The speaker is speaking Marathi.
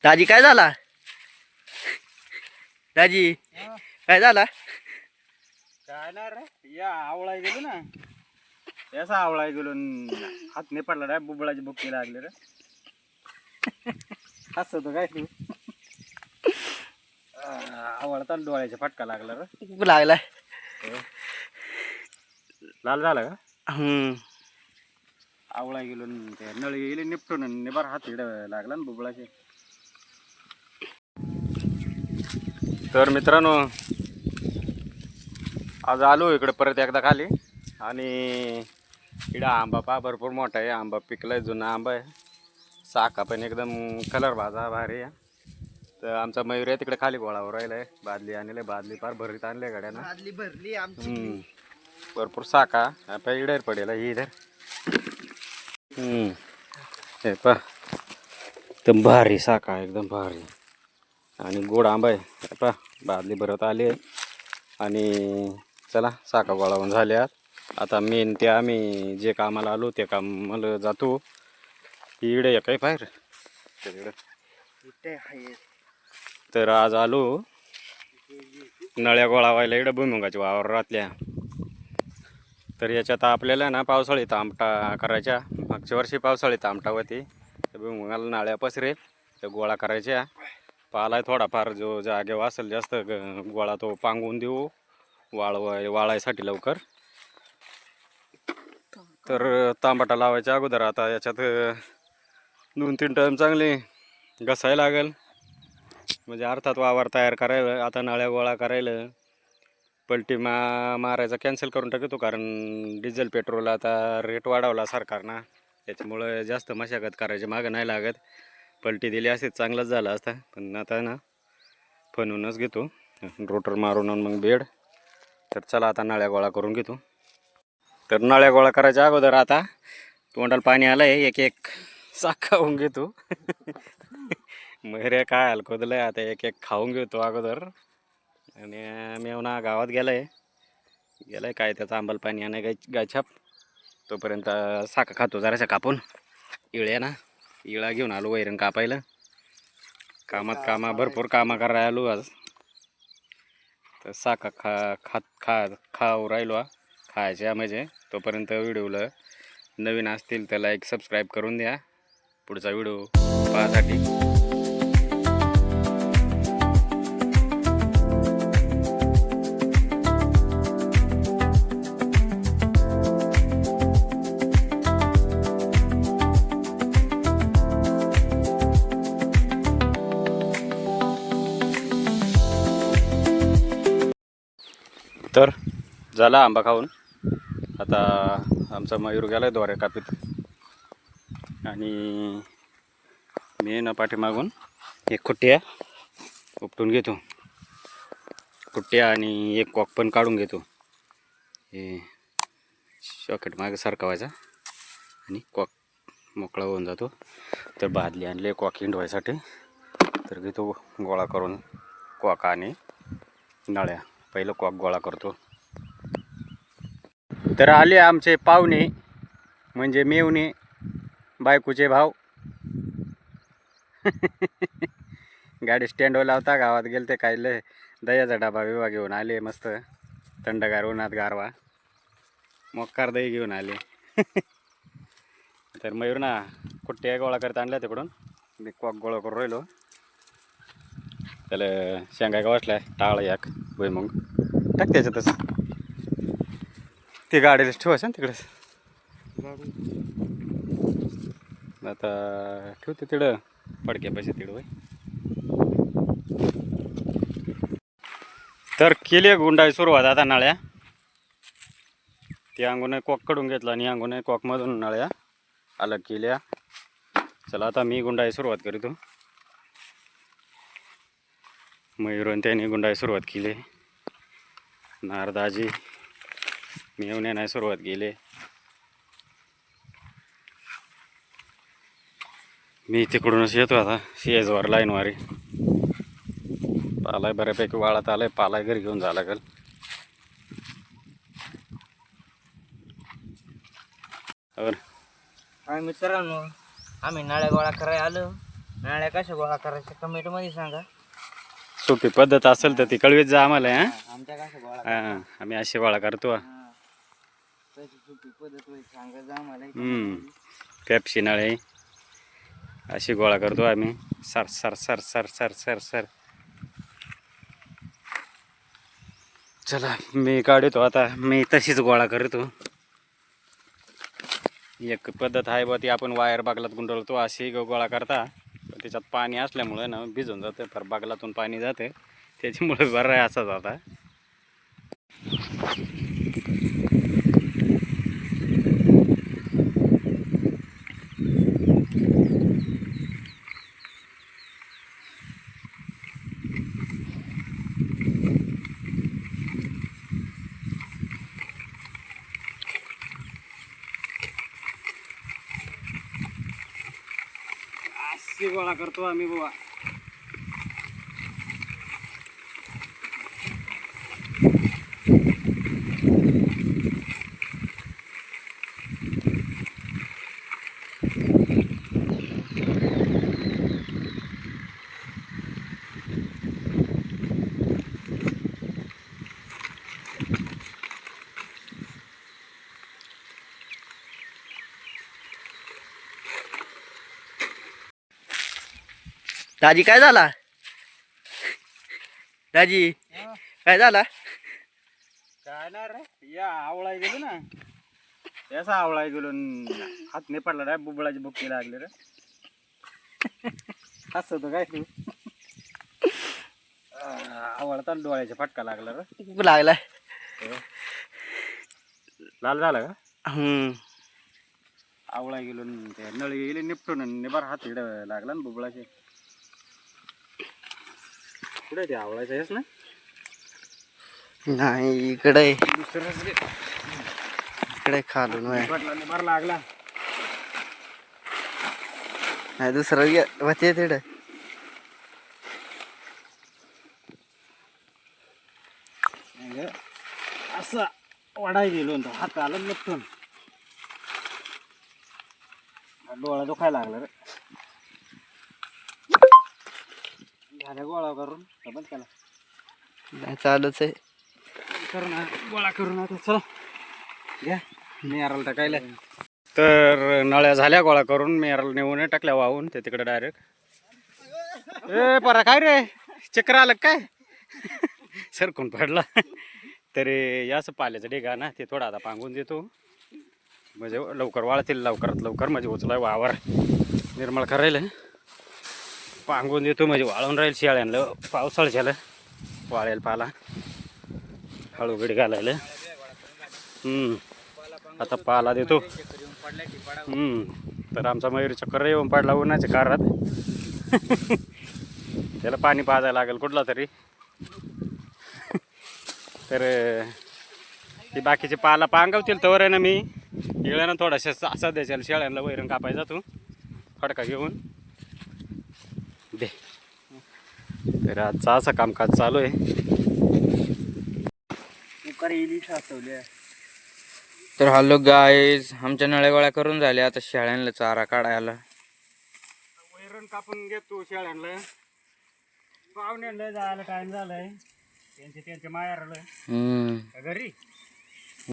दाजी काय झाला? दाजी काय झाला? काय नाही रे, या आवळाय गेलो ना, याचा आवळाय गेलो हात नाही पडला रे, बुबळाची बुक्की लागली रे. हसतो काय तू? आवळता डोळ्याचा फटका लागला रे. लागलाय. लाल झाला का? आवळा गेलो ते नळी गेली निपटून निबार हात इकडे लागला ना बुबळाचे. तर मित्रांनो, आज आलो इकडे परत एकदा खाली आणि इकडे आंबा पहा भरपूर मोठा आहे. आंबा पिकलाय, जुना आंबा आहे. साखा पण एकदम कलर भाजा भारी आहे. तर आमचा मयूर आहे तिकडे खाली गोळावर राहिलाय. बादली आणले, बादली फार भरीत आणले गाड्यानं. बादली भरली आमची. भरपूर साखा आता इकडे पडेल ही इधर. हे पहा एकदम भारी साखा, एकदम भारी आणि गोड आंबा आहे. पहा बादली भरत आली आहे आणि चला साखा गोळावून झाल्यात. आता मेन ते आम्ही जे कामाला आलो ते कामाला जातो. इकडे काही बाहेर तर आज आलो नळ्या गोळा व्हायला इकडे भुईमुगाच्या वावरातल्या. तर याच्यात आपल्याला ना पावसाळी तामटा करायच्या. मागच्या वर्षी पावसाळी तामटा होती, भुईमुगाला नाळ्या पसरेल तर गोळा करायच्या. पालाय थोडाफार जो जागेवर असेल जास्त गोळा तो पांगवून देऊ वाळायसाठी लवकर. तर तांबाटा लावायच्या अगोदर आता याच्यात 2-3 टाइम चांगले घसायला लागेल, म्हणजे अर्थात वावर तयार करायला. आता नळ्या गोळा करायला पलटी मारायचा कॅन्सल करून टाकतो, कारण डिझेल पेट्रोल आता रेट वाढवला सरकारनं. त्याच्यामुळे जास्त मशागत करायची मागं नाही लागत. पलटी दिली असेच चांगलंच झालं असतं, पण आता ना फनूनच घेतो रोटर मारून मग बेड. तर चला आता नळ्या गोळा करून घेतो. तर नळ्या गोळा करायच्या अगोदर आता तोंडाला पाणी आलं आहे, एक एक साख खाऊन घेतो. मैरे काय हलकोदलं आहे, आता एक एक खाऊन घेतो अगोदर. आणि मेवना गावात गेलाय काय त्याचं आंबाल पाणी आणि गायछाप. तोपर्यंत साखा खातो जराशा कापून. इळ्या ना इळा घेऊन आलो वैरण कापायला. कामा भरपूर कामं करायला आलो आज. तर साखा खाऊ राहिलो खायच्या म्हणजे. तोपर्यंत व्हिडिओला नवीन असतील तर लाईक सबस्क्राईब करून द्या पुढचा व्हिडिओ पाहण्यासाठी. तर झाला आंबा खाऊन. आता आमचा मयूर गेला आहे दोऱ्या कापीत आणि मी ना पाठीमागून एक खुट्ट्या उपटून घेतो. खुट्ट्या आणि एक कॉक पण काढून घेतो. हे शॉकेट मागे सारखवायचा आणि कॉक मोकळा होऊन जातो. तर बादली आणले कॉक हिंडवायसाठी. तर घेतो गोळा करून कॉक आणि नळ्या. पहिलं कॉक गोळा करतो. तर आले आमचे पाहुणे म्हणजे मेवणे बायकोचे भाव. गाडी स्टँडवर लावता गावात गेलते कायले दह्याचा डबा बिबा घेऊन आले. मस्त थंडगार उन्हात गारवा मोक्कार दही घेऊन आले. तर मयूर ना कुट्ट्या गोळा करत आणल्या तिकडून. मी कॉक गोळा करून राहिलो. त्याला शेंगा का वाटलाय टाळ एक भुईमुग टाक त्याच्यातच. ते गाडीलाच ठेवायचं ना तिकडेच. आता ठेवते तिकडं पडक्यापाशी तिकडं होय. तर केली गुंडाळी सुरुवात आता नळ्या. ती अंगून कॉक कडून घेतला आणि अंगून कॉकमधून नळ्या अलग केल्या. चला आता मी गुंडाळी सुरुवात करीतो. मयूरन त्याने गुंडाळी सुरुवात केली. नारदाजी मेवण्याने सुरुवात केली. मी तिकडूनच येतो आता शेजवर लाईनवारी. पालाय बऱ्यापैकी वाळत आलाय. पालाय घरी घेऊन जा लागेल. मित्रांनो, आम्ही नळ्या गोळा करायला आलो नाळ्या कशा गोळा करायच्या कमेंट मध्ये सांगा. सोपी पद्धत असेल तर ती कळवीत जा आम्हाला. आमच्या कशा गोळा हा आम्ही अशी गोळा करतो. कशी सोपी पद्धत होईल सांगा जा आम्हाला. पेप्सी नळे अशी गोळा करतो आम्ही. Sir sir sir sir sir sir sir. चला मी काढतो आता. मी तशीच गोळा करतो. एक पद्धत आहे बा ती आपण वायर बागलात गुंडळतो अशी गोळा करता. त्याच्यात पाणी असल्यामुळे ना भिजून जातं. फार बागलातून पाणी जाते त्याच्यामुळे बरं आहे असाच आता. अशी गोळा करतो आम्ही बुवा. दाजी काय झाला? दाजी काय झाला? काय नाही रे या आवळाय गेलो ना. याचा आवळाय गेलो हात नाही पडला रे. बुबळाची बुक्की लागली रे. हसतो काय तू? आवळता डोळ्याचा फटका लागला रे. लागला. लाल झाला का? आवळा गेलो ते नळी गेली निपटून निबार हात इकडे लागला ना बुबळाचे. कुठे ते आवळायचं हेच ना? नाही इकडे दुसरंच इकडे खालून निबार लागला. नाही दुसरं होते तिकडे. असं वाढाय गेलो हात आला निपटून. डोळा दुखायला लागला रे. झाल्या गोळा करून बंद केला. नाही चालूच आहे. करून गोळा करून आता चला घ्या मेराला टाकायला. तर नळ्या झाल्या गोळा करून मेराला नेऊन टाकल्या वाहून ते तिकडे डायरेक्ट. ए परा काय रे चक्र आलं काय? सरकून पडला. तरी याच पाल्याचं ढेगा ना ते थोडं आता पांगून देतो म्हणजे लवकर वाळतील. लवकरात लवकर म्हणजे उचलाय वावर निर्मळ करायला पांगून देतो म्हणजे वाळून राहील. शियाळ्यांना पावसाळ्याला वाळेल पाला हळूगडी घालायला. आता पाला देतो. तर आमचा मयूर चक्कर येऊन पडला उन्हाच्या कारात. त्याला पाणी पाजायला लागेल कुठला तरी. तर ती बाकीचे पाला पांगवतील तवर आहे ना मी येळ्यानं थोडासा असा द्यायला शेळ्यांना वैरण कापायचा तू फडका घेऊन दे. तर आजचा असं कामकाज चालू आहे. तर हॅलो गाईज, आमच्या नळ्या गोळ्या करून झाल्या. आता शेळ्यांना चारा काढायला वैरण कापून घेतो शेळ्यांना. पाहुण्यांना जायला टाइम झालाय. त्यांच्या मायारला घरी